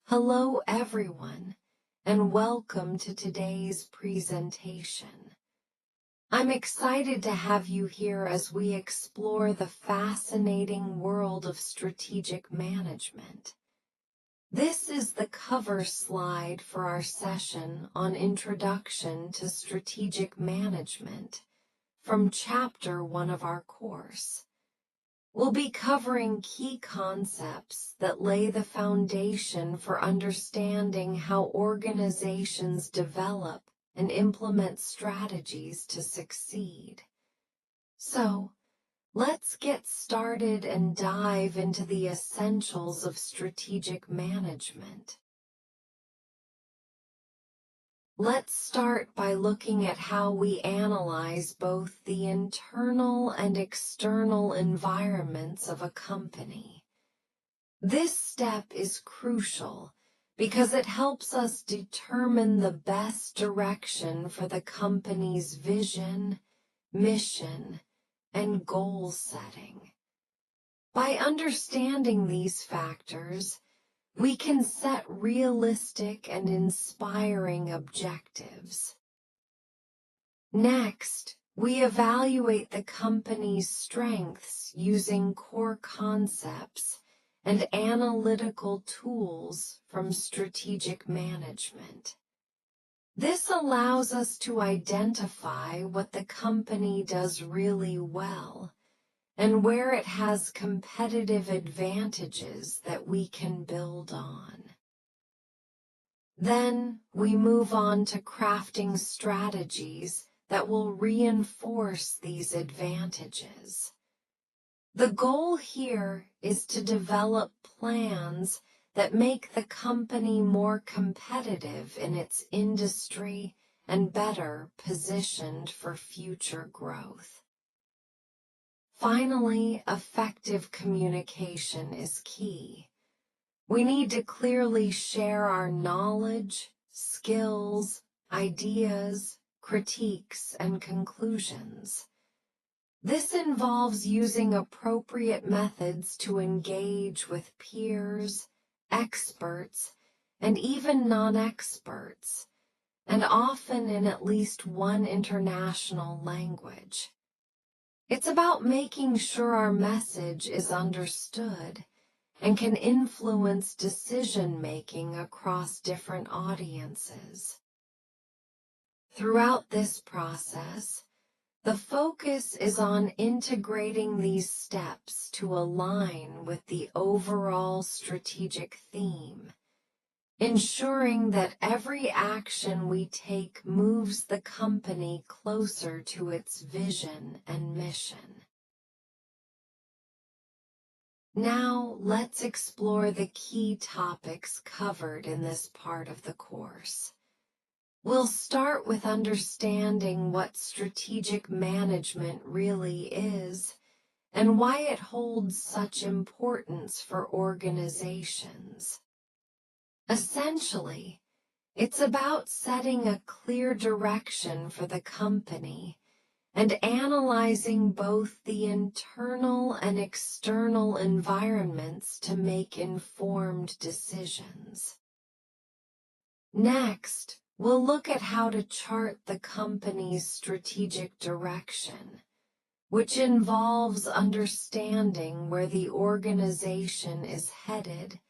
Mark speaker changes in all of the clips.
Speaker 1: Hello everyone, and welcome to today's presentation. I'm excited to have you here as we explore the fascinating world of strategic management. This is the cover slide for our session on Introduction to Strategic Management from Chapter 1 of our course. We'll be covering key concepts that lay the foundation for understanding how organizations develop and implement strategies to succeed. So, let's get started and dive into the essentials of strategic management. Let's start by looking at how we analyze both the internal and external environments of a company. This step is crucial because it helps us determine the best direction for the company's vision, mission, and goal setting. By understanding these factors, we can set realistic and inspiring objectives. Next, we evaluate the company's strengths using core concepts and analytical tools from strategic management. This allows us to identify what the company does really well and where it has competitive advantages that we can build on. Then we move on to crafting strategies that will reinforce these advantages. The goal here is to develop plans that make the company more competitive in its industry and better positioned for future growth. Finally, effective communication is key. We need to clearly share our knowledge, skills, ideas, critiques, and conclusions. This involves using appropriate methods to engage with peers, experts, and even non-experts, and often in at least one international language. It's about making sure our message is understood and can influence decision-making across different audiences. Throughout this process, the focus is on integrating these steps to align with the overall strategic theme, ensuring that every action we take moves the company closer to its vision and mission. Now, let's explore the key topics covered in this part of the course. We'll start with understanding what strategic management really is and why it holds such importance for organizations. Essentially, it's about setting a clear direction for the company and analyzing both the internal and external environments to make informed decisions. Next, we'll look at how to chart the company's strategic direction, which involves understanding where the organization is headed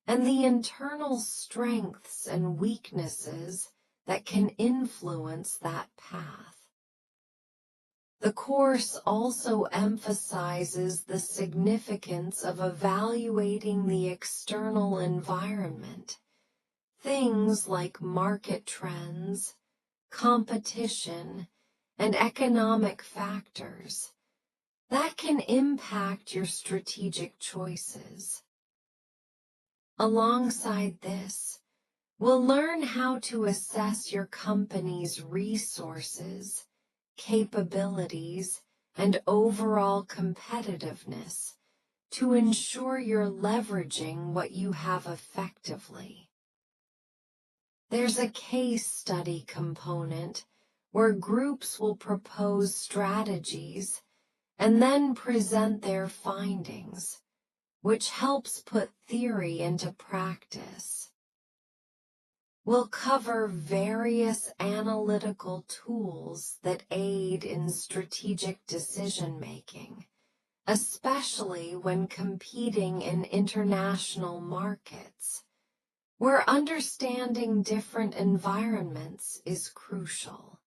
Speaker 1: and the internal strengths and weaknesses that can influence that path. The course also emphasizes the significance of evaluating the external environment, things like market trends, competition, and economic factors that can impact your strategic choices. Alongside this, we'll learn how to assess your company's resources, capabilities, and overall competitiveness to ensure you're leveraging what you have effectively. There's a case study component where groups will propose strategies and then present their findings, which helps put theory into practice. We'll cover various analytical tools that aid in strategic decision-making, especially when competing in international markets, where understanding different environments is crucial.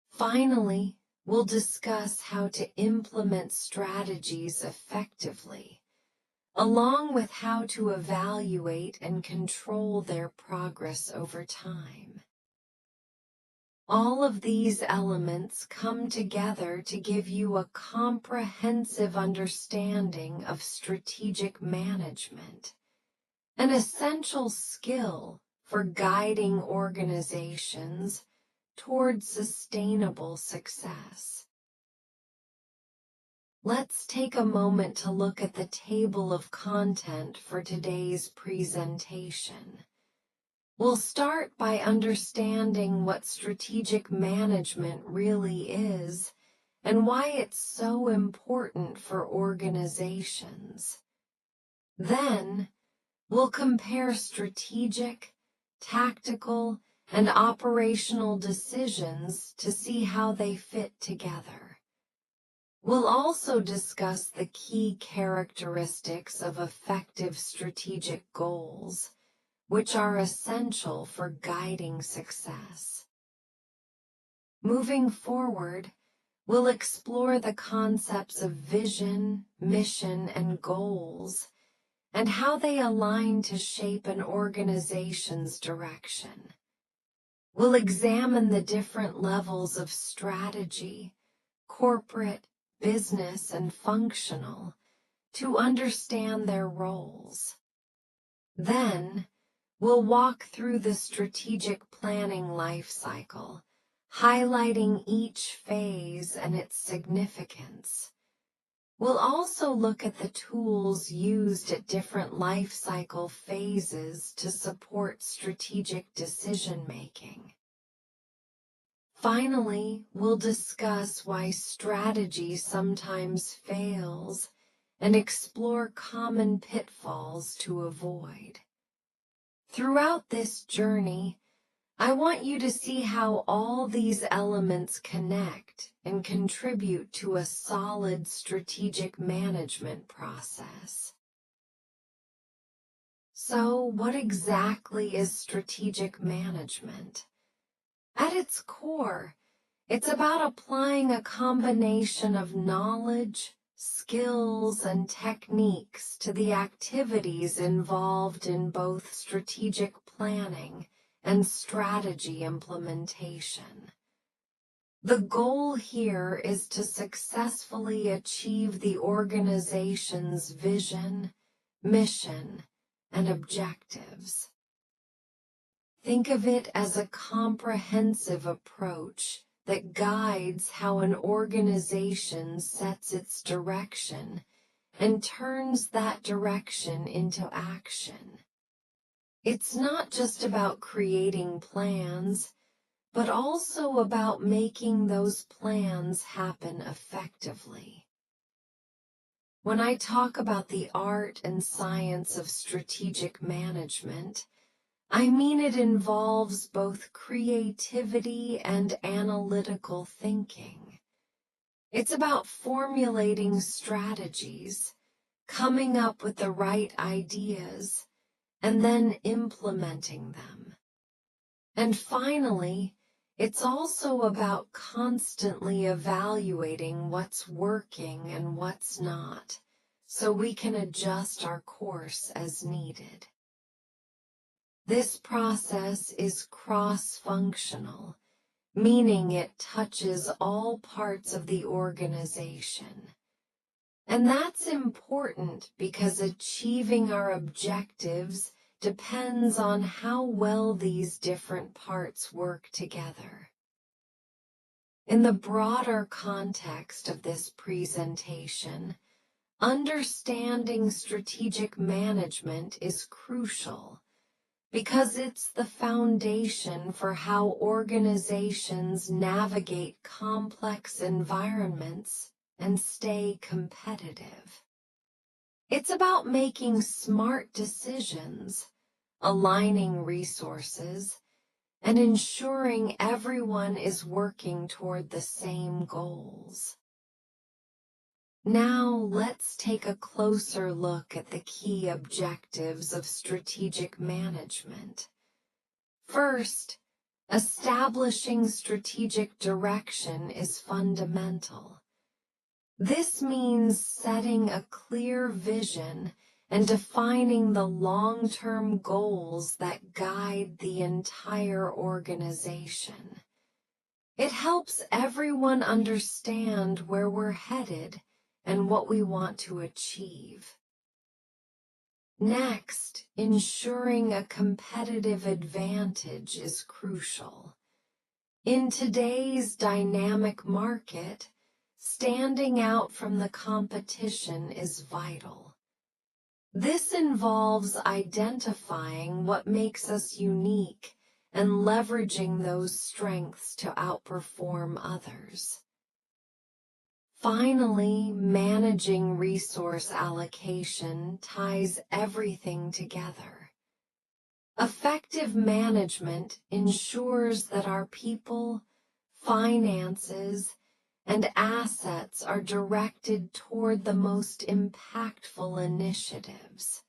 Speaker 1: Finally, we'll discuss how to implement strategies effectively, along with how to evaluate and control their progress over time. All of these elements come together to give you a comprehensive understanding of strategic management, an essential skill for guiding organizations towards sustainable success. Let's take a moment to look at the table of content for today's presentation. We'll start by understanding what strategic management really is and why it's so important for organizations. Then, we'll compare strategic, tactical, and operational decisions to see how they fit together. We'll also discuss the key characteristics of effective strategic goals, which are essential for guiding success. Moving forward, we'll explore the concepts of vision, mission, and goals, and how they align to shape an organization's direction. We'll examine the different levels of strategy, corporate, business, and functional, to understand their roles. Then, we'll walk through the strategic planning life cycle, highlighting each phase and its significance. We'll also look at the tools used at different life cycle phases to support strategic decision-making. Finally, we'll discuss why strategy sometimes fails and explore common pitfalls to avoid. Throughout this journey, I want you to see how all these elements connect and contribute to a solid strategic management process. So, what exactly is strategic management? At its core, it's about applying a combination of knowledge, skills, and techniques to the activities involved in both strategic planning and strategy implementation. The goal here is to successfully achieve the organization's vision, mission, and objectives. Think of it as a comprehensive approach that guides how an organization sets its direction and turns that direction into action. It's not just about creating plans, but also about making those plans happen effectively. When I talk about the art and science of strategic management, I mean it involves both creativity and analytical thinking. It's about formulating strategies, coming up with the right ideas, and then implementing them. And finally, it's also about constantly evaluating what's working and what's not, so we can adjust our course as needed. This process is cross-functional, meaning it touches all parts of the organization. And that's important because achieving our objectives depends on how well these different parts work together. In the broader context of this presentation, understanding strategic management is crucial because it's the foundation for how organizations navigate complex environments and stay competitive. It's about making smart decisions, aligning resources, and ensuring everyone is working toward the same goals. Now let's take a closer look at the key objectives of strategic management. First, establishing strategic direction is fundamental. This means setting a clear vision and defining the long-term goals that guide the entire organization. It helps everyone understand where we're headed and what we want to achieve. Next, ensuring a competitive advantage is crucial. In today's dynamic market, standing out from the competition is vital. This involves identifying what makes us unique and leveraging those strengths to outperform others. Finally, managing resource allocation ties everything together. Effective management ensures that our people, finances, and assets are directed toward the most impactful initiatives.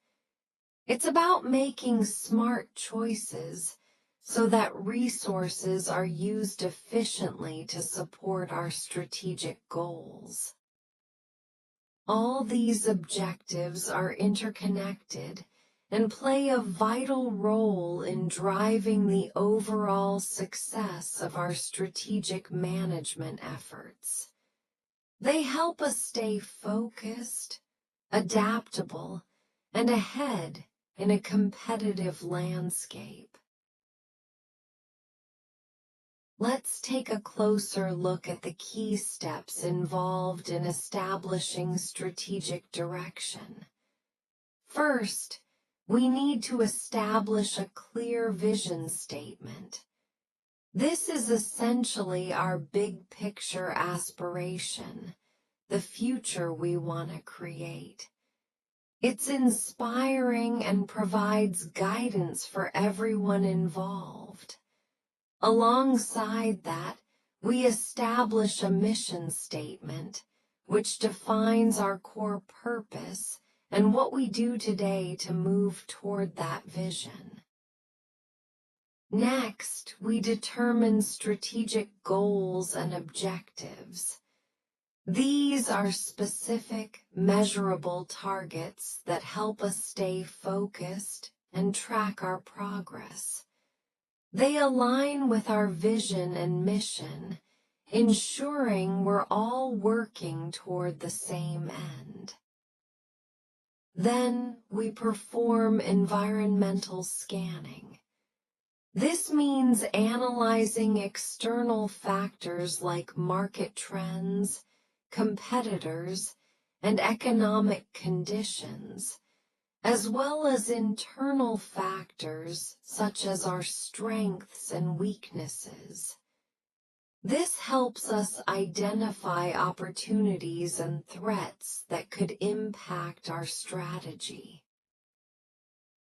Speaker 1: It's about making smart choices so that resources are used efficiently to support our strategic goals. All these objectives are interconnected and play a vital role in driving the overall success of our strategic management efforts. They help us stay focused, adaptable, and ahead in a competitive landscape. Let's take a closer look at the key steps involved in establishing strategic direction. First, we need to establish a clear vision statement. This is essentially our big picture aspiration, the future we want to create. It's inspiring and provides guidance for everyone involved. Alongside that, we establish a mission statement, which defines our core purpose and what we do today to move toward that vision. Next, we determine strategic goals and objectives. These are specific, measurable targets that help us stay focused and track our progress. They align with our vision and mission, ensuring we're all working toward the same end. Then we perform environmental scanning. This means analyzing external factors like market trends, competitors, and economic conditions, as well as internal factors such as our strengths and weaknesses. This helps us identify opportunities and threats that could impact our strategy.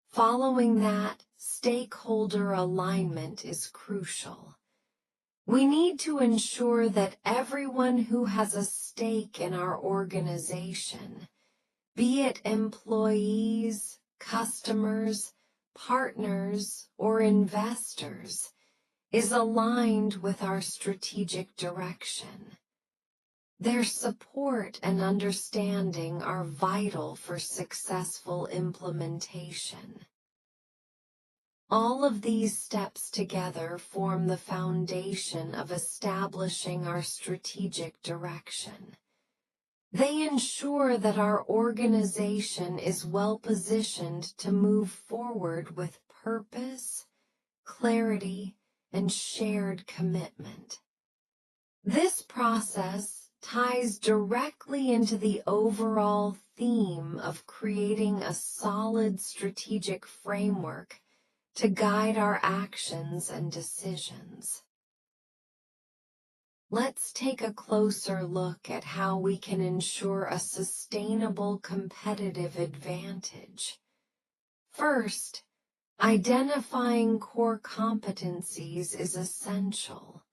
Speaker 1: Following that, stakeholder alignment is crucial. We need to ensure that everyone who has a stake in our organization, be it employees, customers, partners, or investors, is aligned with our strategic direction. Their support and understanding are vital for successful implementation. All of these steps together form the foundation of establishing our strategic direction. They ensure that our organization is well positioned to move forward with purpose, clarity, and shared commitment. This process ties directly into the overall theme of creating a solid strategic framework to guide our actions and decisions. Let's take a closer look at how we can ensure a sustainable competitive advantage. First, Identifying core competencies is essential.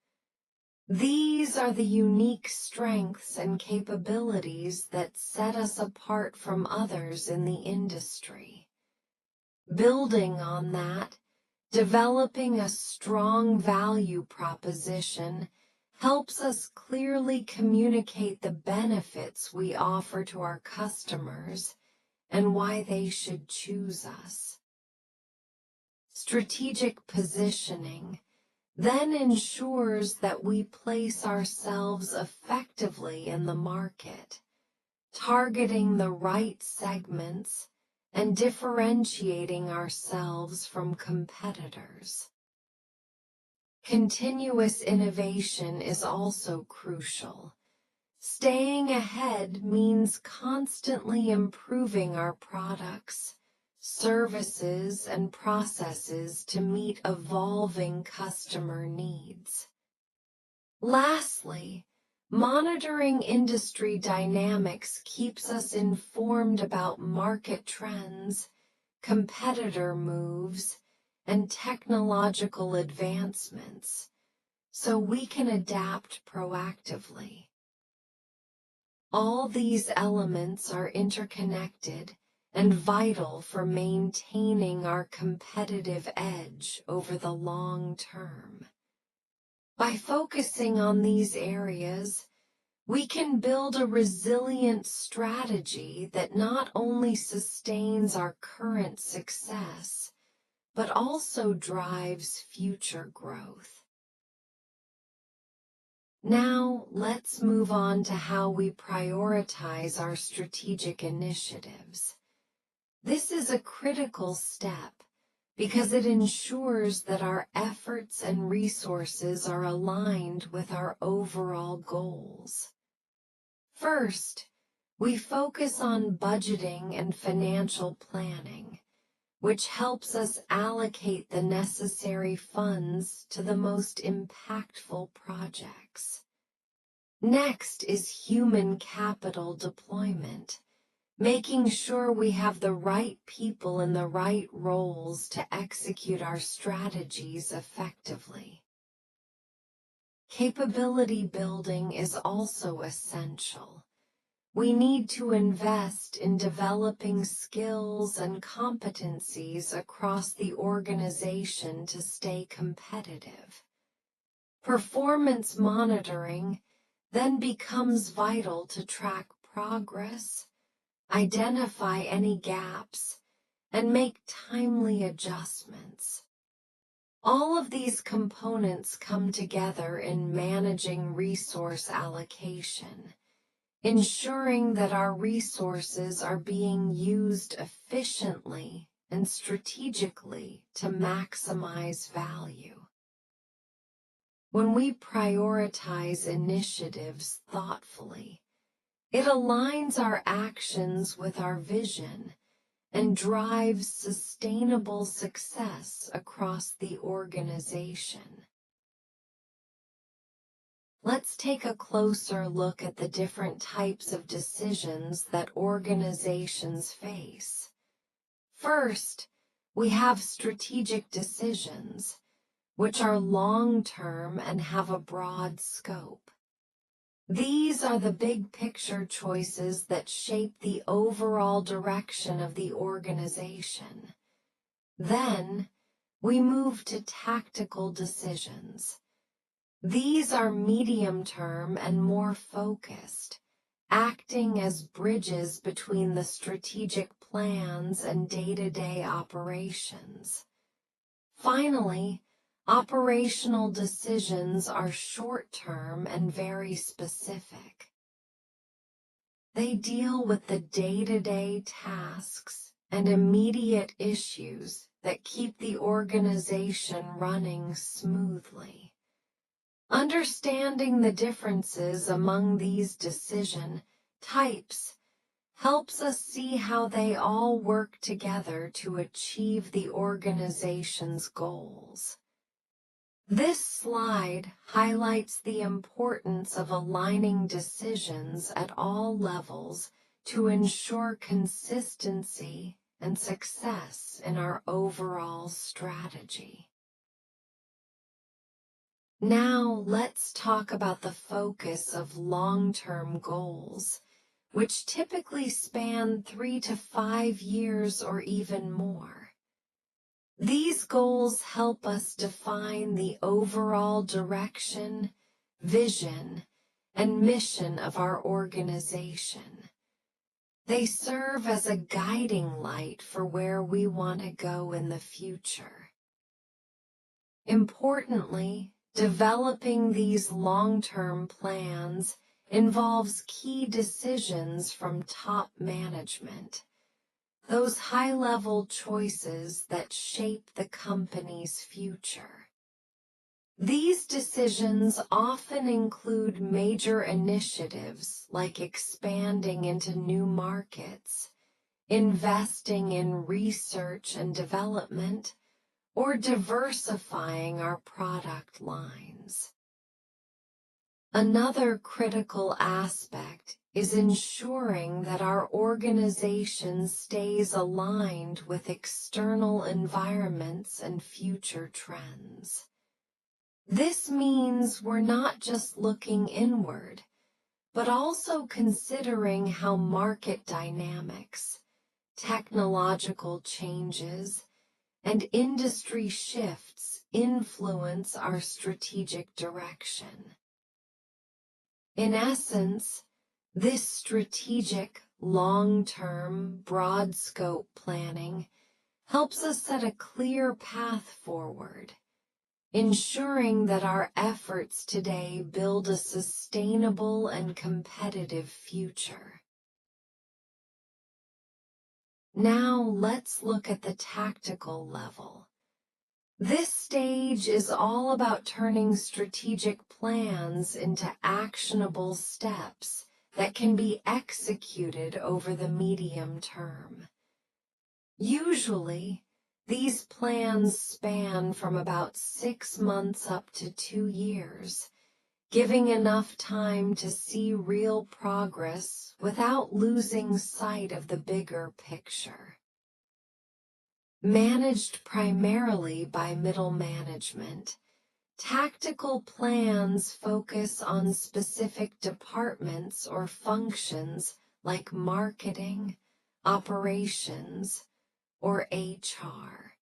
Speaker 1: These are the unique strengths and capabilities that set us apart from others in the industry. Building on that, developing a strong value proposition helps us clearly communicate the benefits we offer to our customers and why they should choose us. Strategic positioning then ensures that we place ourselves effectively in the market, targeting the right segments and differentiating ourselves from competitors. Continuous innovation is also crucial. Staying ahead means constantly improving our products, services, and processes to meet evolving customer needs. Lastly, monitoring industry dynamics keeps us informed about market trends, competitor moves, and technological advancements, so we can adapt proactively. All these elements are interconnected and vital for maintaining our competitive edge over the long term. By focusing on these areas, we can build a resilient strategy that not only sustains our current success, but also drives future growth. Now, let's move on to how we prioritize our strategic initiatives. This is a critical step because it ensures that our efforts and resources are aligned with our overall goals. First, we focus on budgeting and financial planning, which helps us allocate the necessary funds to the most impactful projects. Next is human capital deployment, making sure we have the right people in the right roles to execute our strategies effectively. Capability building is also essential. We need to invest in developing skills and competencies across the organization to stay competitive. Performance monitoring then becomes vital to track progress, identify any gaps, and make timely adjustments. All of these components come together in managing resource allocation, ensuring that our resources are being used efficiently and strategically to maximize value. When we prioritize initiatives thoughtfully, it aligns our actions with our vision and drives sustainable success across the organization. Let's take a closer look at the different types of decisions that organizations face. First, we have strategic decisions, which are long-term and have a broad scope. These are the big picture choices that shape the overall direction of the organization. Then, we move to tactical decisions. These are medium-term and more focused, acting as bridges between the strategic plans and day-to-day operations. Finally, operational decisions are short-term and very specific. They deal with the day-to-day tasks and immediate issues that keep the organization running smoothly. Understanding the differences among these decision types helps us see how they all work together to achieve the organization's goals. This slide highlights the importance of aligning decisions at all levels to ensure consistency and success in our overall strategy. Now let's talk about the focus of long-term goals, which typically span 3 to 5 years or even more. These goals help us define the overall direction, vision, and mission of our organization. They serve as a guiding light for where we want to go in the future. Importantly, developing these long-term plans involves key decisions from top management, those high-level choices that shape the company's future. These decisions often include major initiatives like expanding into new markets, investing in research and development, or diversifying our product lines. Another critical aspect is ensuring that our organization stays aligned with external environments and future trends. This means we're not just looking inward, but also considering how market dynamics, technological changes, and industry shifts influence our strategic direction. In essence, this strategic, long-term, broad-scope planning helps us set a clear path forward, ensuring that our efforts today build a sustainable and competitive future. Now let's look at the tactical level. This stage is all about turning strategic plans into actionable steps that can be executed over the medium term. Usually, these plans span from about 6 months up to 2 years, giving enough time to see real progress without losing sight of the bigger picture. Managed primarily by middle management, tactical plans focus on specific departments or functions like marketing, operations, or HR.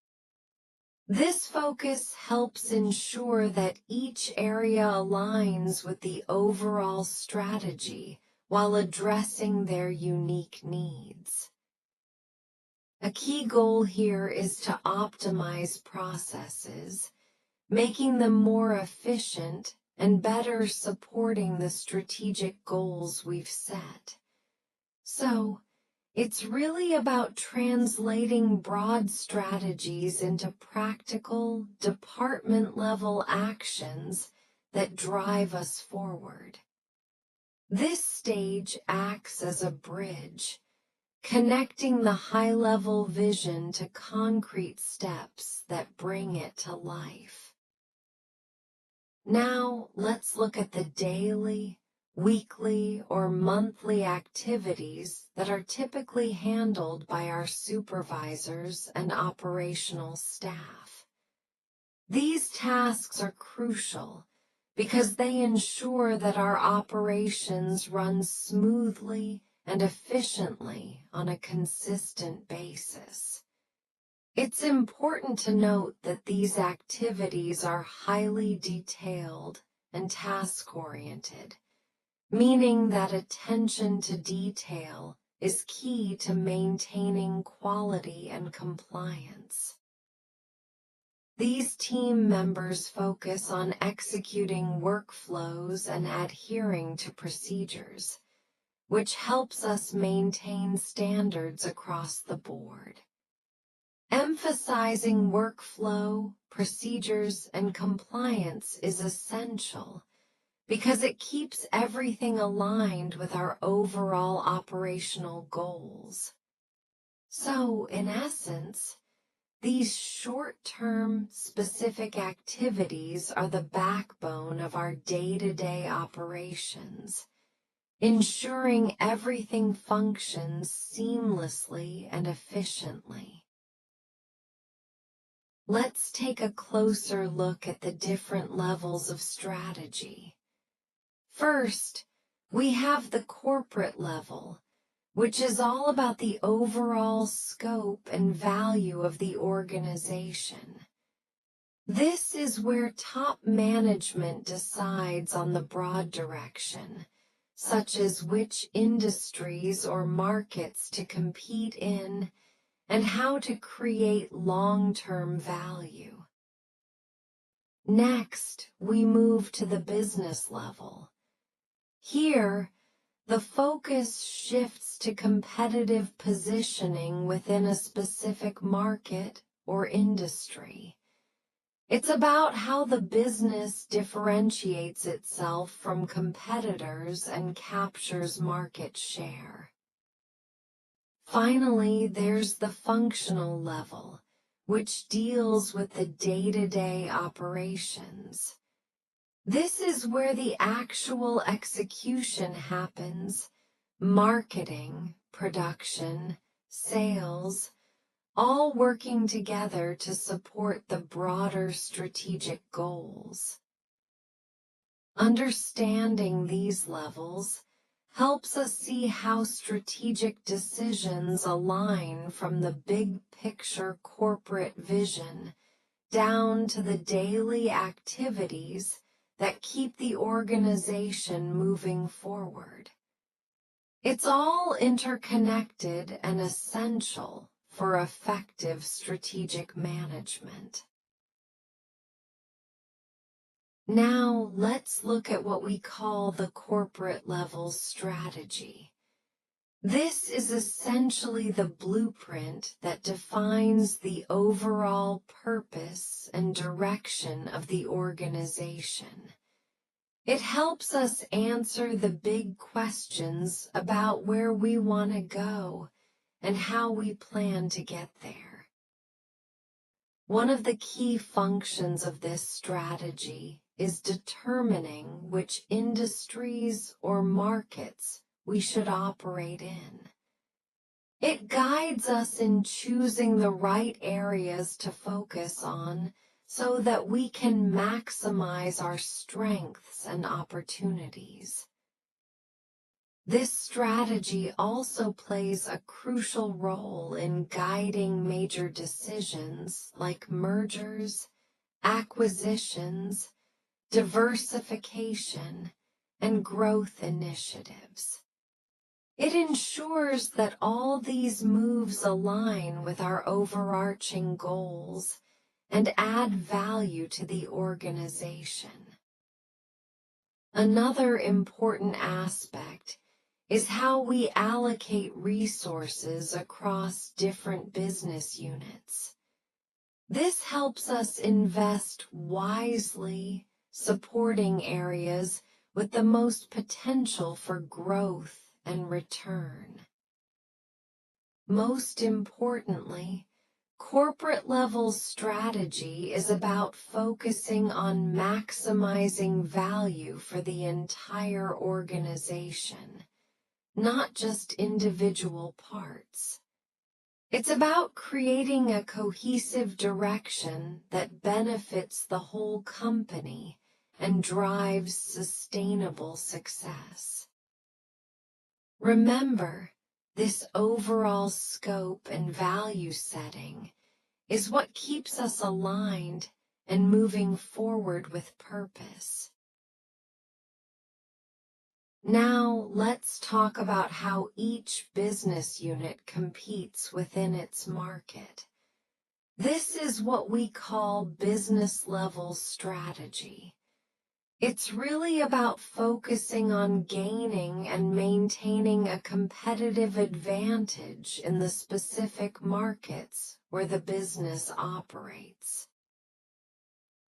Speaker 1: This focus helps ensure that each area aligns with the overall strategy while addressing their unique needs. A key goal here is to optimize processes, making them more efficient and better supporting the strategic goals we've set. So, it's really about translating broad strategies into practical, department-level actions that drive us forward. This stage acts as a bridge, connecting the high-level vision to concrete steps that bring it to life. Now, let's look at the daily, weekly, or monthly activities that are typically handled by our supervisors and operational staff. These tasks are crucial because they ensure that our operations run smoothly and efficiently on a consistent basis. It's important to note that these activities are highly detailed and task-oriented, meaning that attention to detail is key to maintaining quality and compliance. These team members focus on executing workflows and adhering to procedures, which helps us maintain standards across the board. Emphasizing workflow, procedures, and compliance is essential because it keeps everything aligned with our overall operational goals. So, in essence, these short-term, specific activities are the backbone of our day-to-day operations, ensuring everything functions seamlessly and efficiently. Let's take a closer look at the different levels of strategy. First, we have the corporate level, which is all about the overall scope and value of the organization. This is where top management decides on the broad direction, such as which industries or markets to compete in and how to create long-term value. Next, we move to the business level. Here, the focus shifts to competitive positioning within a specific market or industry. It's about how the business differentiates itself from competitors and captures market share. Finally, there's the functional level, which deals with the day-to-day operations. This is where the actual execution happens: marketing, production, sales, all working together to support the broader strategic goals. Understanding these levels helps us see how strategic decisions align from the big picture corporate vision down to the daily activities that keep the organization moving forward. It's all interconnected and essential for effective strategic management. Now, let's look at what we call the corporate level strategy. This is essentially the blueprint that defines the overall purpose and direction of the organization. It helps us answer the big questions about where we want to go and how we plan to get there. One of the key functions of this strategy is determining which industries or markets we should operate in. It guides us in choosing the right areas to focus on so that we can maximize our strengths and opportunities. This strategy also plays a crucial role in guiding major decisions like mergers, acquisitions, diversification, and growth initiatives. It ensures that all these moves align with our overarching goals and add value to the organization. Another important aspect is how we allocate resources across different business units. This helps us invest wisely, supporting areas with the most potential for growth and return. Most importantly, corporate level strategy is about focusing on maximizing value for the entire organization, not just individual parts. It's about creating a cohesive direction that benefits the whole company and drives sustainable success. Remember, this overall scope and value setting is what keeps us aligned and moving forward with purpose. Now, let's talk about how each business unit competes within its market. This is what we call business level strategy. It's really about focusing on gaining and maintaining a competitive advantage in the specific markets where the business operates.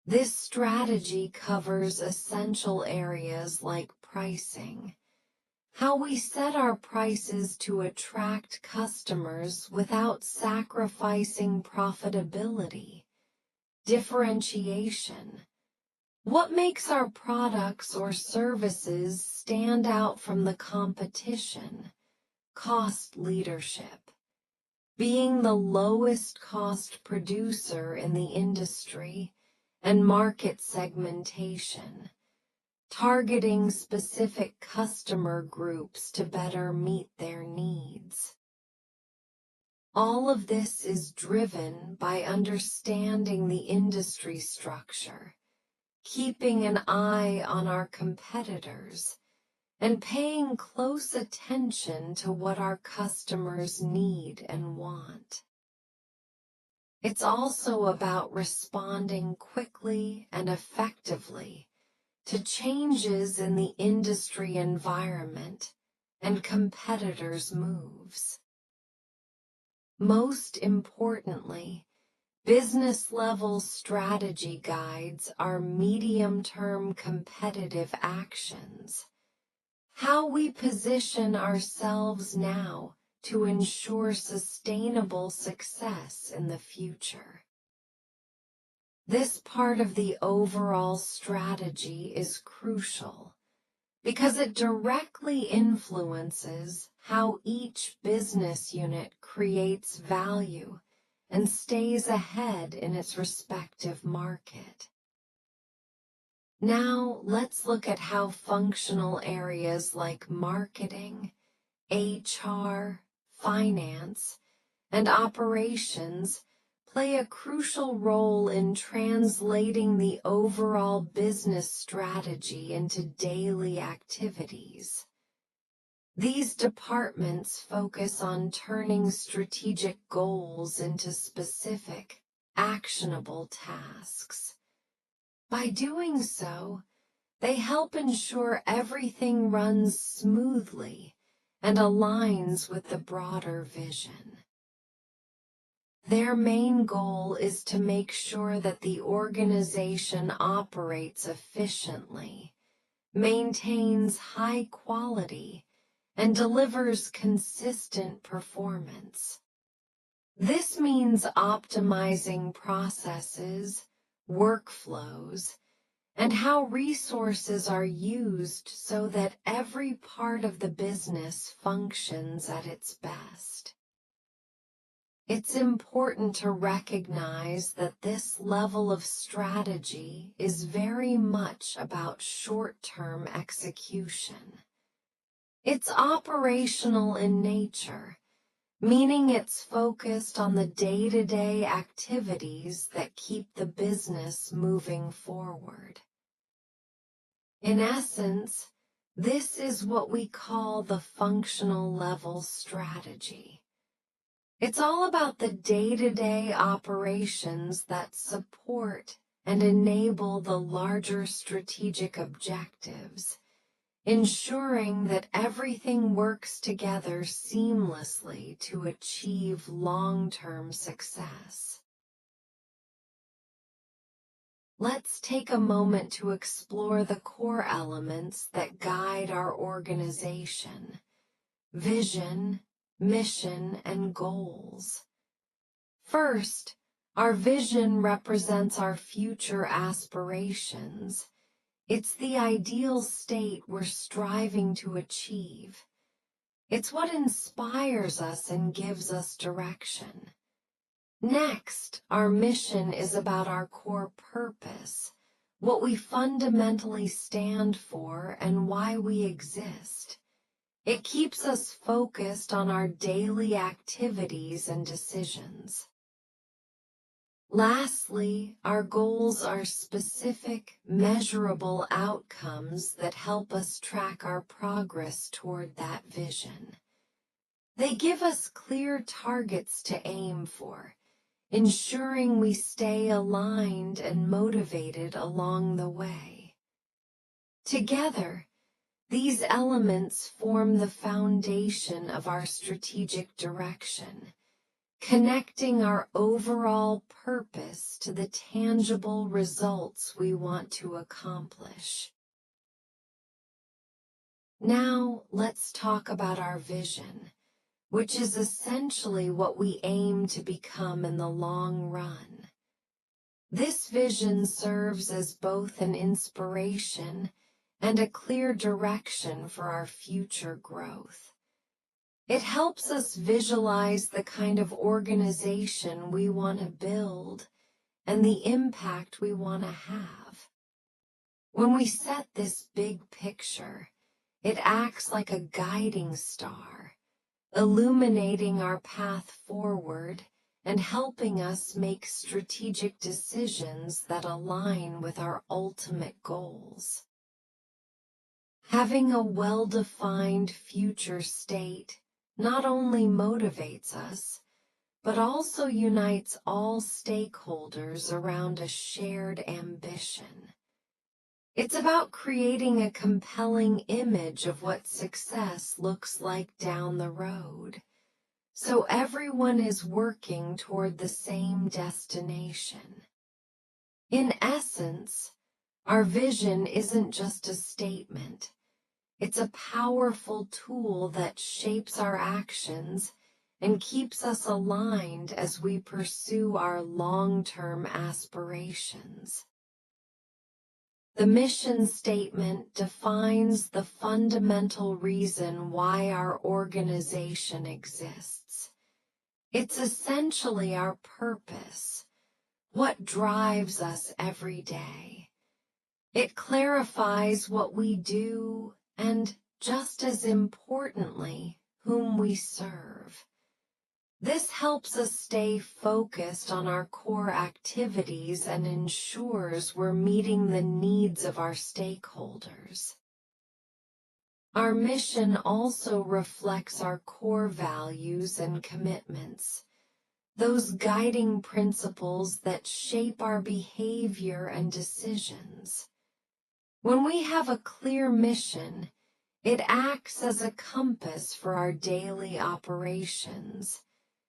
Speaker 1: This strategy covers essential areas like pricing, how we set our prices to attract customers without sacrificing profitability, differentiation, What makes our products or services stand out from the competition? Cost leadership. Being the lowest cost producer in the industry, and market segmentation. Targeting specific customer groups to better meet their needs. All of this is driven by understanding the industry structure, keeping an eye on our competitors, and paying close attention to what our customers need and want. It's also about responding quickly and effectively to changes in the industry environment and competitors' moves. Most importantly, business-level strategy guides are medium-term competitive actions. How we position ourselves now to ensure sustainable success in the future. This part of the overall strategy is crucial because it directly influences how each business unit creates value and stays ahead in its respective market. Now, let's look at how functional areas like marketing, HR, finance, and operations play a crucial role in translating the overall business strategy into daily activities. These departments focus on turning strategic goals into specific, actionable tasks. By doing so, they help ensure everything runs smoothly and aligns with the broader vision. Their main goal is to make sure that the organization operates efficiently, maintains high quality, and delivers consistent performance. This means optimizing processes, workflows, and how resources are used so that every part of the business functions at its best. It's important to recognize that this level of strategy is very much about short-term execution. It's operational in nature, meaning it's focused on the day-to-day activities that keep the business moving forward. In essence, this is what we call the functional level strategy. It's all about the day-to-day operations that support and enable the larger strategic objectives, ensuring that everything works together seamlessly to achieve long-term success. Let's take a moment to explore the core elements that guide our organization: vision, mission, and goals. First, our vision represents our future aspirations. It's the ideal state we're striving to achieve. It's what inspires us and gives us direction. Next, our mission is about our core purpose, what we fundamentally stand for and why we exist. It keeps us focused on our daily activities and decisions. Lastly, our goals are specific, measurable outcomes that help us track our progress toward that vision. They give us clear targets to aim for, ensuring we stay aligned and motivated along the way. Together, these elements form the foundation of our strategic direction, connecting our overall purpose to the tangible results we want to accomplish. Now, let's talk about our vision, which is essentially what we aim to become in the long run. This vision serves as both an inspiration and a clear direction for our future growth. It helps us visualize the kind of organization we want to build and the impact we want to have. When we set this big picture, it acts like a guiding star, illuminating our path forward and helping us make strategic decisions that align with our ultimate goals. Having a well-defined future state not only motivates us, but also unites all stakeholders around a shared ambition. It's about creating a compelling image of what success looks like down the road, so everyone is working toward the same destination. In essence, our vision isn't just a statement. It's a powerful tool that shapes our actions and keeps us aligned as we pursue our long-term aspirations. The mission statement defines the fundamental reason why our organization exists. It's essentially our purpose, what drives us every day. It clarifies what we do and, just as importantly, whom we serve. This helps us stay focused on our core activities and ensures we're meeting the needs of our stakeholders. Our mission also reflects our core values and commitments, those guiding principles that shape our behavior and decisions. When we have a clear mission, it acts as a compass for our daily operations,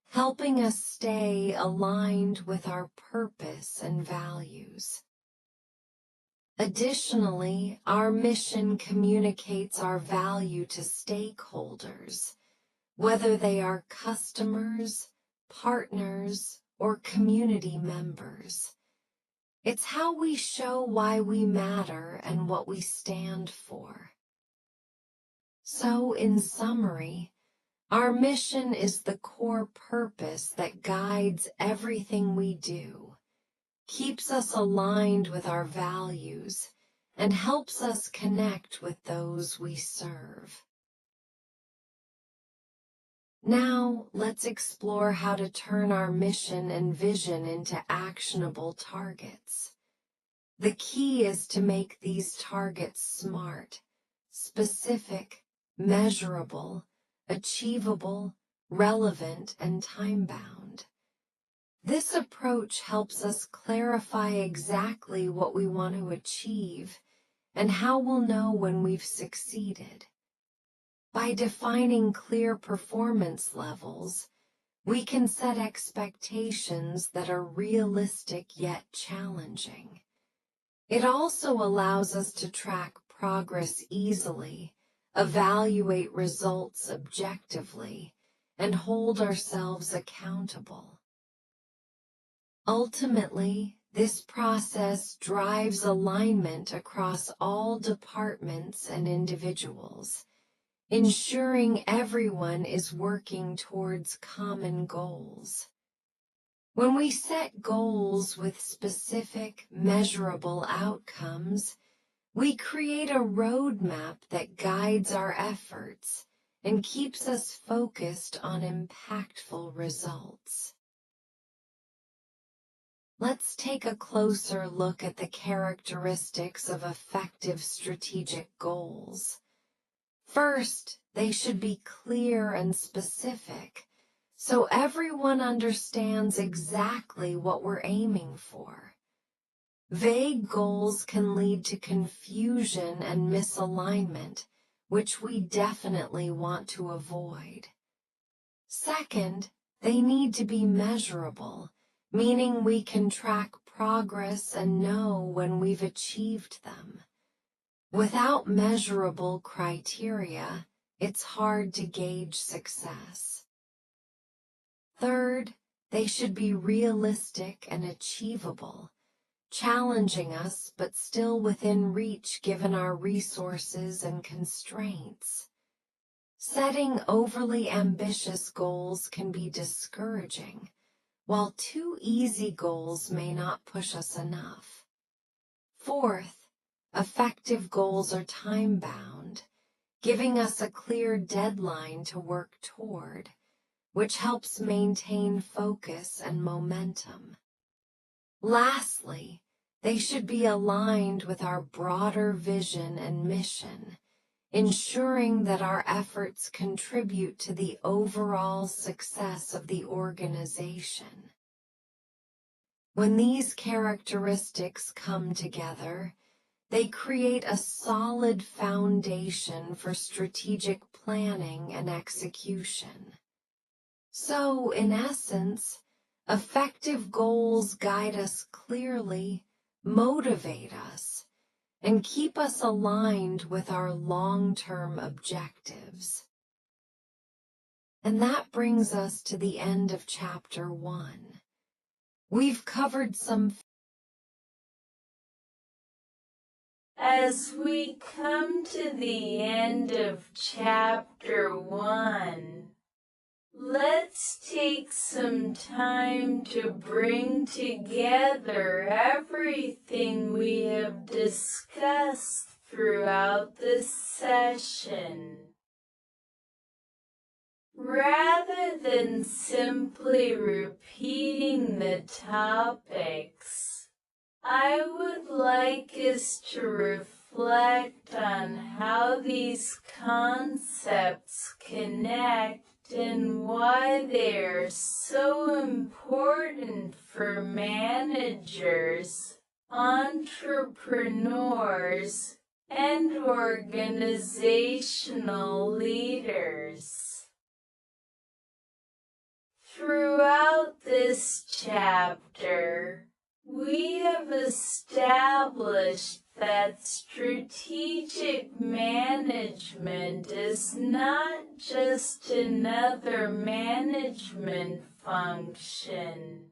Speaker 1: helping us stay aligned with our purpose and values. Additionally, our mission communicates our value to stakeholders, whether they are customers, partners, or community members. It's how we show why we matter and what we stand for. So, in summary, our mission is the core purpose that guides everything we do, keeps us aligned with our values, and helps us connect with those we serve. Now, let's explore how to turn our mission and vision into actionable targets. The key is to make these targets SMART, specific, measurable, achievable, relevant, and time-bound. This approach helps us clarify exactly what we want to achieve and how we'll know when we've succeeded. By defining clear performance levels, we can set expectations that are realistic yet challenging. It also allows us to track progress easily, evaluate results objectively, and hold ourselves accountable. Ultimately, this process drives alignment across all departments and individuals, ensuring everyone is working towards common goals. When we set goals with specific, measurable outcomes, we create a roadmap that guides our efforts and keeps us focused on impactful results. Let's take a closer look at the characteristics of effective strategic goals. First, they should be clear and specific, so everyone understands exactly what we're aiming for. Vague goals can lead to confusion and misalignment, which we definitely want to avoid. Second, they need to be measurable, meaning we can track progress and know when we've achieved them. Without measurable criteria, it's hard to gauge success. Third, they should be realistic and achievable, challenging us but still within reach given our resources and constraints. Setting overly ambitious goals can be discouraging, while too easy goals may not push us enough. Fourth, effective goals are time-bound, giving us a clear deadline to work toward, which helps maintain focus and momentum. Lastly, they should be aligned with our broader vision and mission, ensuring that our efforts contribute to the overall success of the organization. When these characteristics come together, they create a solid foundation for strategic planning and execution. So, in essence, effective goals guide us clearly, motivate us, and keep us aligned with our long-term objectives. And that brings us to the end of Chapter 1. We've covered some.
Speaker 2: As we come to the end of Chapter 1, let's take some time to bring together everything we have discussed throughout this session. Rather than simply repeating the topics, I would like us to reflect on how these concepts connect and why they are so important for managers, entrepreneurs, and organizational leaders. Throughout this chapter, we have established that strategic management is not just another management function.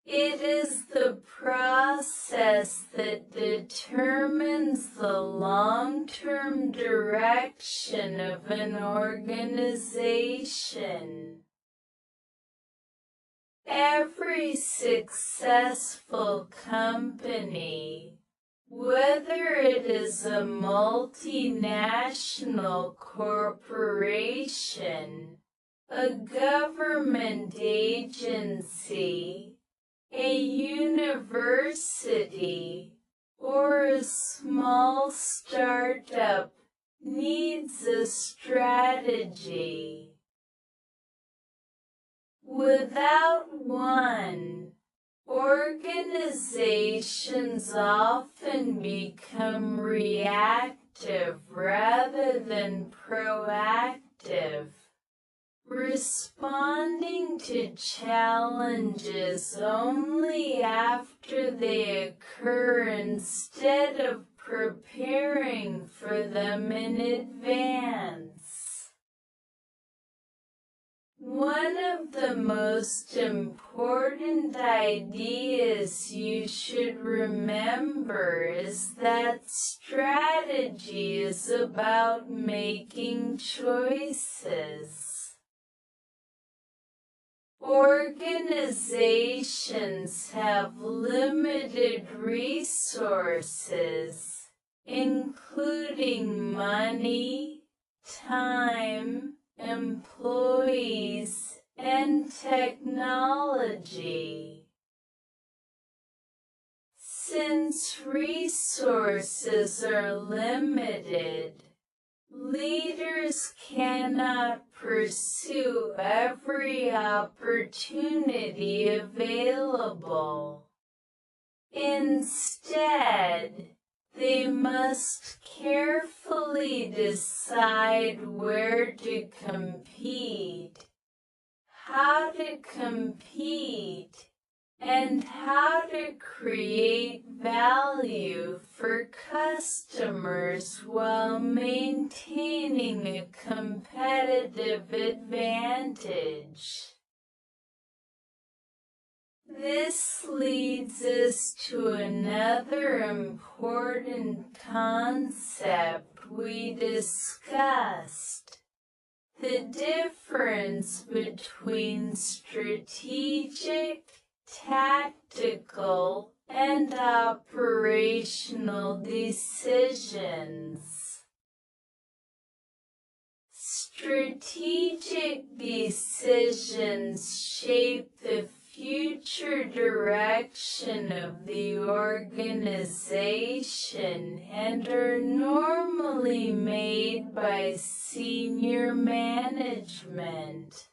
Speaker 2: It is the process that determines the long-term direction of an organization. Every successful company, whether it is a multinational corporation, a government agency, a university, or a small startup, needs a strategy. Without one, organizations often become reactive rather than proactive, responding to challenges only after they occur instead of preparing for them in advance. One of the most important ideas you should remember is that strategy is about making choices. Organizations have limited resources, including money, time, employees, and technology. Since resources are limited, leaders cannot pursue every opportunity available. Instead, they must carefully decide where to compete, how to compete, and how to create value for customers while maintaining a competitive advantage. This leads us to another important concept we discussed: the difference between strategic, tactical, and operational decisions. Strategic decisions shape the future direction of the organization and are normally made by senior management.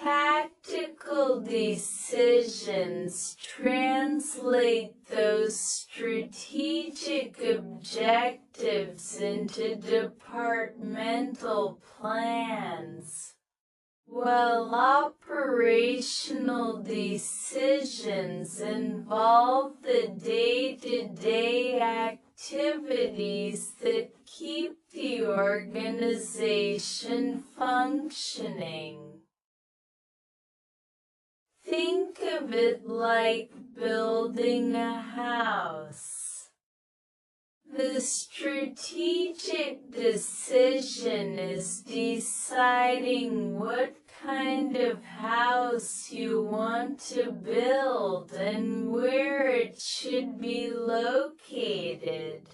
Speaker 2: Tactical decisions translate those strategic objectives into departmental plans, while operational decisions involve the day-to-day activities that keep the organization functioning. Think of it like building a house. The strategic decision is deciding what kind of house you want to build and where it should be located.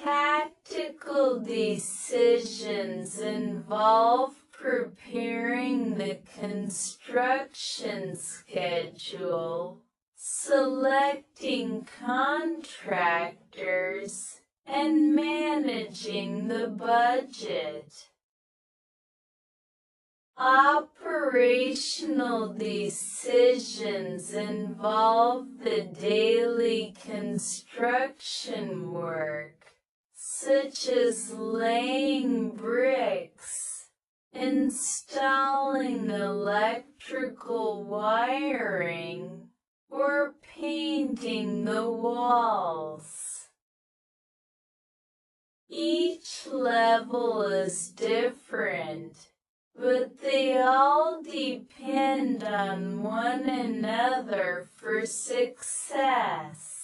Speaker 2: Tactical decisions involve preparing the construction schedule, selecting contractors, and managing the budget. Operational decisions involve the daily construction work, such as laying bricks, installing electrical wiring, or painting the walls. Each level is different, but they all depend on one another for success.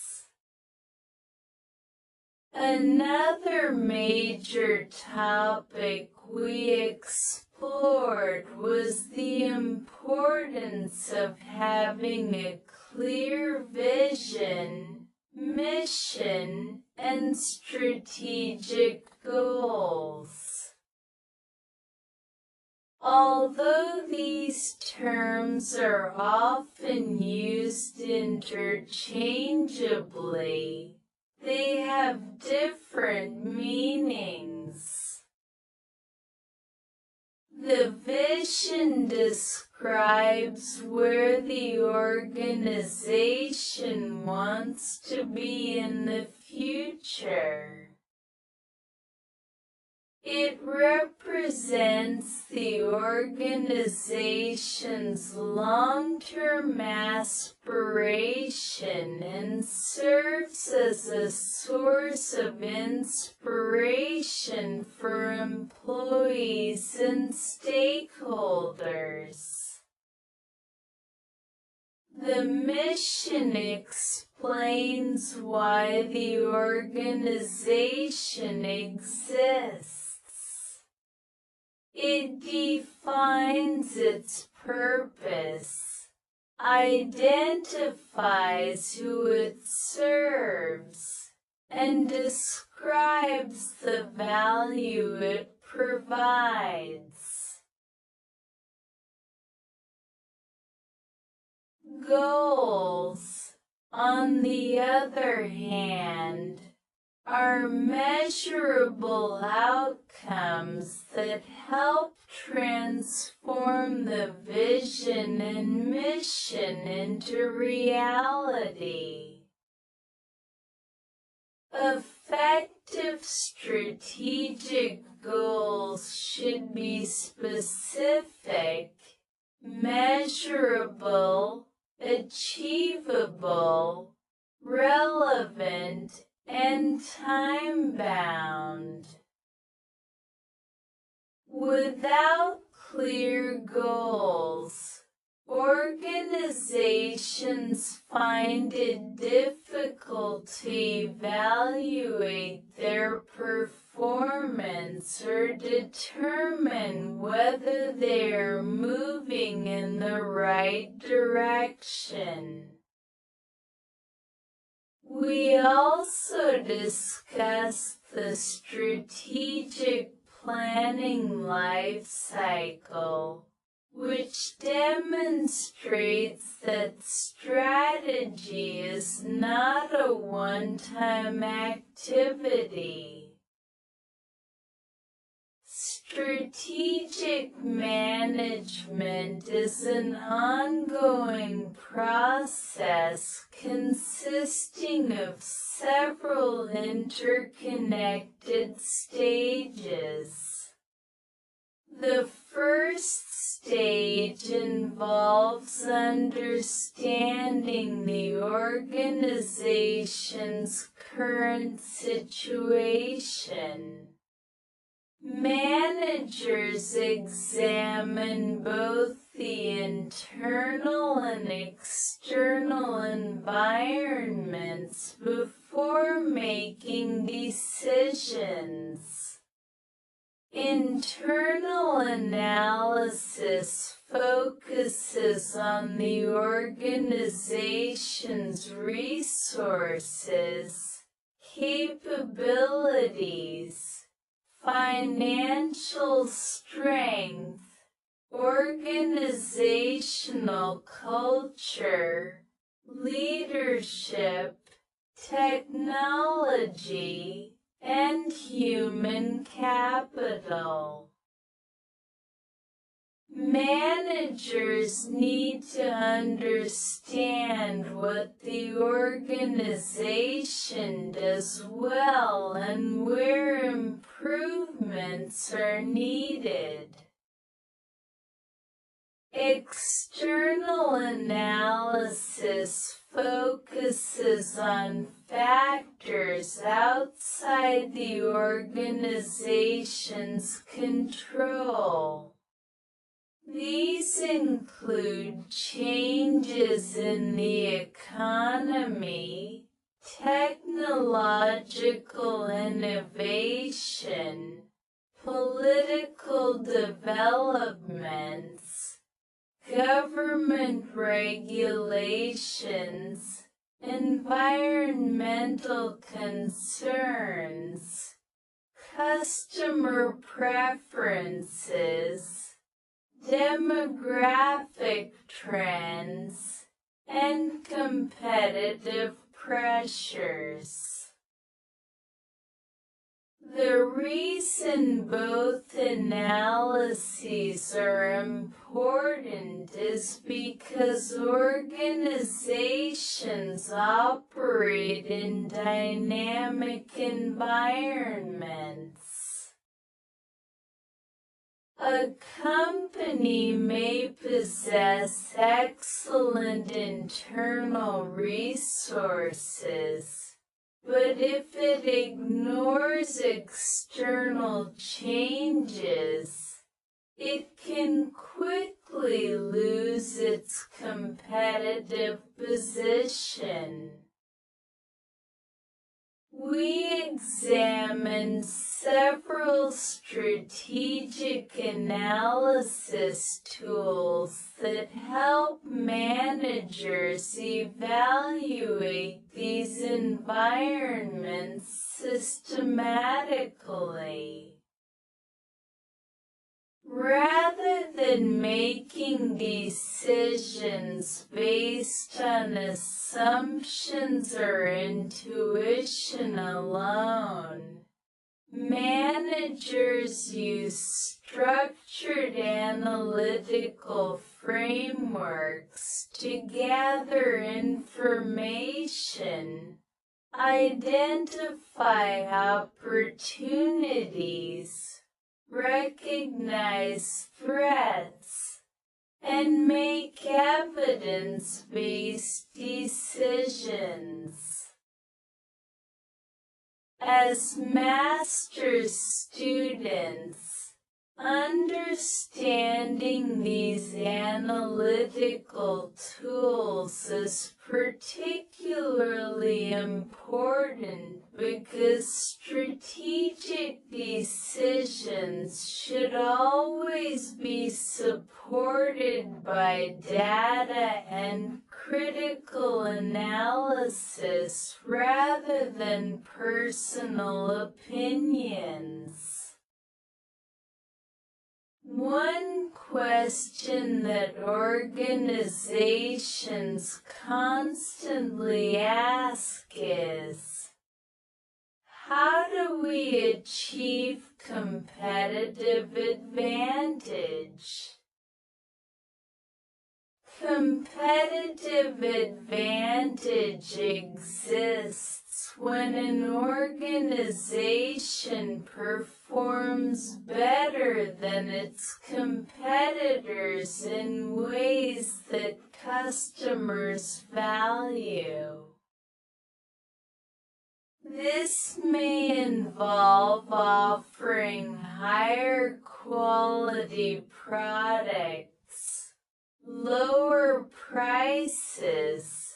Speaker 2: Another major topic we explored was the importance of having a clear vision, mission, and strategic goals. Although these terms are often used interchangeably, they have different meanings. The vision describes where the organization wants to be in the future. It represents the organization's long-term aspiration and serves as a source of inspiration for employees and stakeholders. The mission explains why the organization exists. It defines its purpose, identifies who it serves, and describes the value it provides. Goals, on the other hand, are measurable outcomes that help transform the vision and mission into reality. Effective strategic goals should be specific, measurable, achievable, relevant, and time-bound. Without clear goals, organizations find it difficult to evaluate their performance or determine whether they are moving in the right direction. We also discussed the strategic planning life cycle, which demonstrates that strategy is not a one-time activity. Strategic management is an ongoing process consisting of several interconnected stages. The first stage involves understanding the organization's current situation. Managers examine both the internal and external environments before making decisions. Internal analysis focuses on the organization's resources, capabilities, financial strength, organizational culture, leadership, technology, and human capital. Managers need to understand what the organization does well and where improvements are needed. External analysis focuses on factors outside the organization's control. These include changes in the economy, technological innovation, political developments, government regulations, environmental concerns, customer preferences, demographic trends, and competitive pressures. The reason both analyses are important is because organizations operate in dynamic environments. A company may possess excellent internal resources, but if it ignores external changes, it can quickly lose its competitive position. We examined several strategic analysis tools that help managers evaluate these environments systematically. Rather than making decisions based on assumptions or intuition alone, managers use structured analytical frameworks to gather information, identify opportunities, recognize threats, and make evidence-based decisions. As master students, Understanding these analytical tools is particularly important because strategic decisions should always be supported by data and critical analysis rather than personal opinions. One question that organizations constantly ask is, how do we achieve competitive advantage? Competitive advantage exists when an organization performs better than its competitors in ways that customers value. This may involve offering higher quality products, lower prices,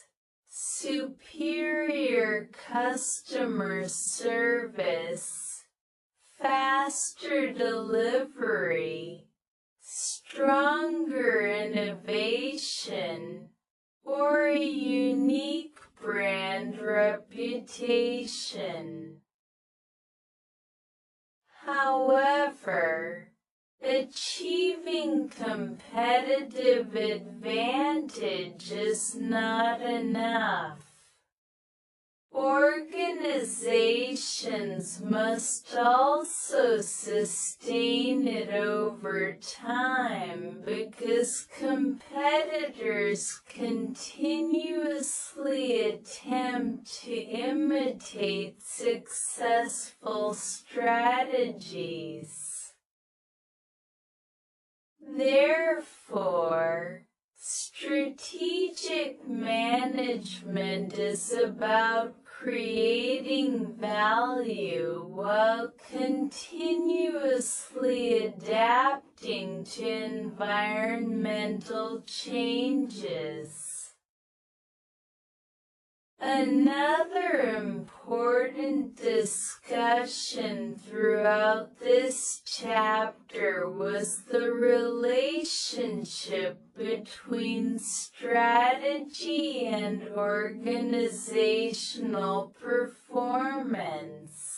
Speaker 2: superior customer service, faster delivery, stronger innovation, or a unique brand reputation. However, achieving competitive advantage is not enough. Organizations must also sustain it over time because competitors continuously attempt to imitate successful strategies. Therefore, strategic management is about creating value while continuously adapting to environmental changes. Another important discussion throughout this chapter was the relationship between strategy and organizational performance.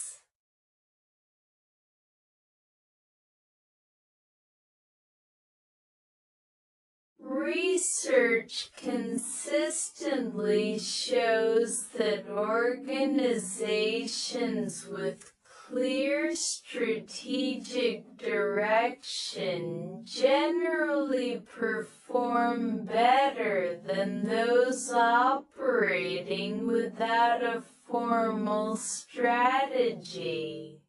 Speaker 2: Research consistently shows that organizations with clear strategic direction generally perform better than those operating without a formal strategy.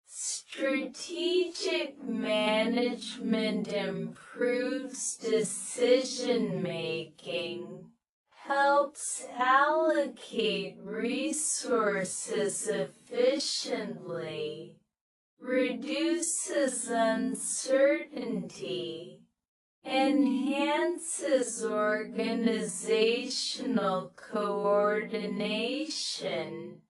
Speaker 2: Strategic management improves decision-making, helps allocate resources efficiently, reduces uncertainty, enhances organizational coordination,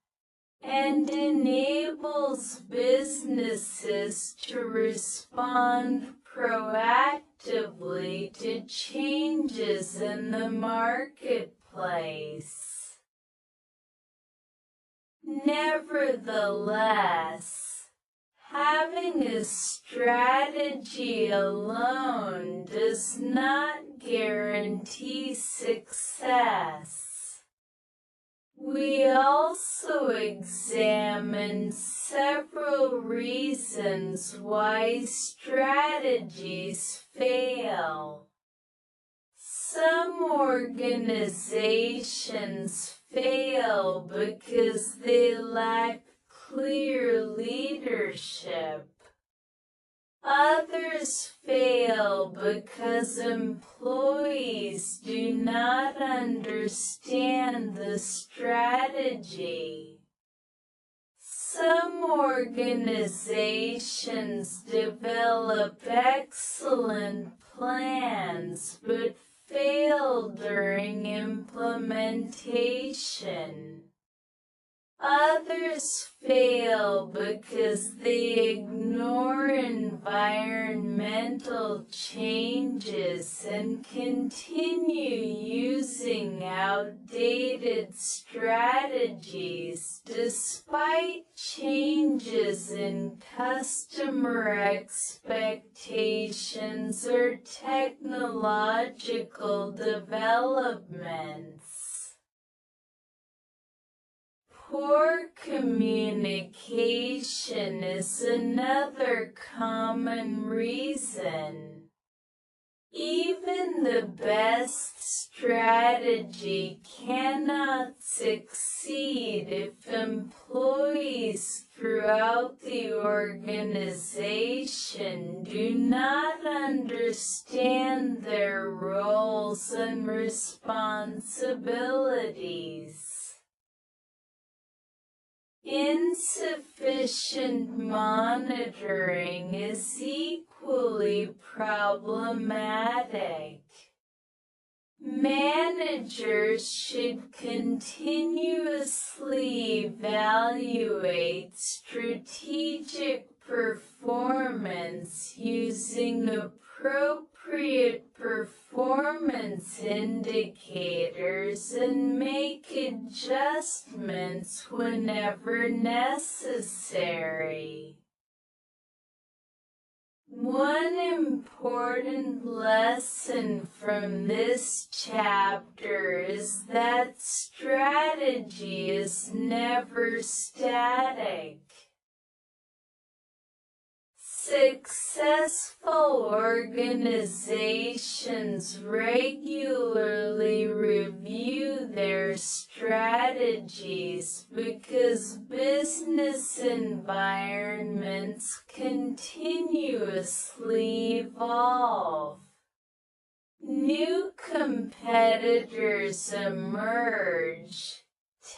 Speaker 2: and enables businesses to respond proactively to changes in the marketplace. Nevertheless, having a strategy alone does not guarantee success. We also examined several reasons why strategies fail. Some organizations fail because they lack clear leadership. Others fail because employees do not understand the strategy. Some organizations develop excellent plans but fail during implementation. Others fail because they ignore environmental changes and continue using outdated strategies despite changes in customer expectations or technological developments. Poor communication is another common reason. Even the best strategy cannot succeed if employees throughout the organization do not understand their roles and responsibilities. Insufficient monitoring is equally problematic. Managers should continuously evaluate strategic performance using appropriate performance indicators and make adjustments whenever necessary. One important lesson from this chapter is that strategy is never static. Successful organizations regularly review their strategies because business environments continuously evolve. New competitors emerge,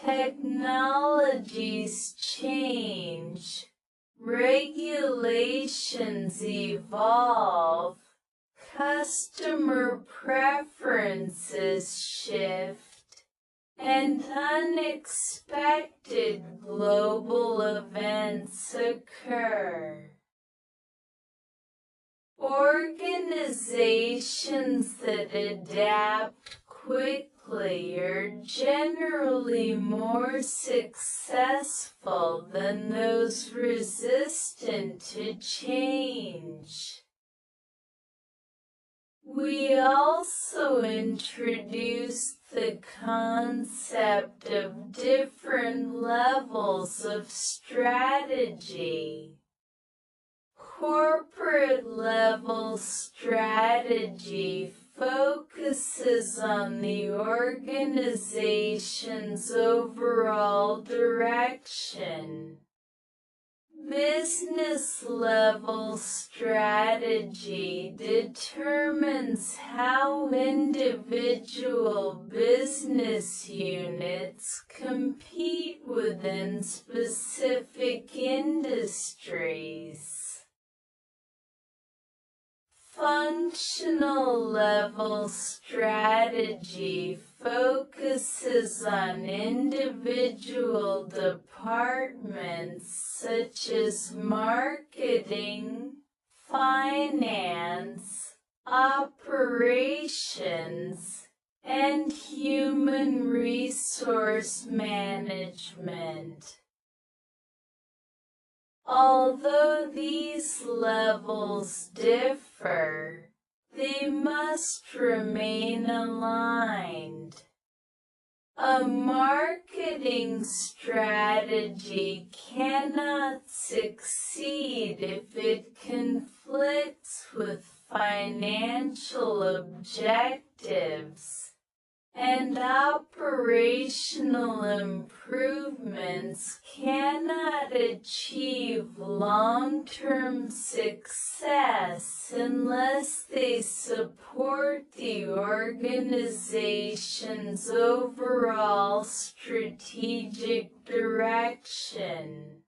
Speaker 2: technologies change, regulations evolve, customer preferences shift, and unexpected global events occur. Organizations that adapt quickly are generally more successful than those resistant to change. We also introduced the concept of different levels of strategy. Corporate level strategy focuses on the organization's overall direction. Business level strategy determines how individual business units compete within specific industries. Functional level strategy focuses on individual departments such as marketing, finance, operations, and human resource management. Although these levels differ, they must remain aligned. A marketing strategy cannot succeed if it conflicts with financial objectives, and operational improvements cannot achieve long-term success unless they support the organization's overall strategic direction.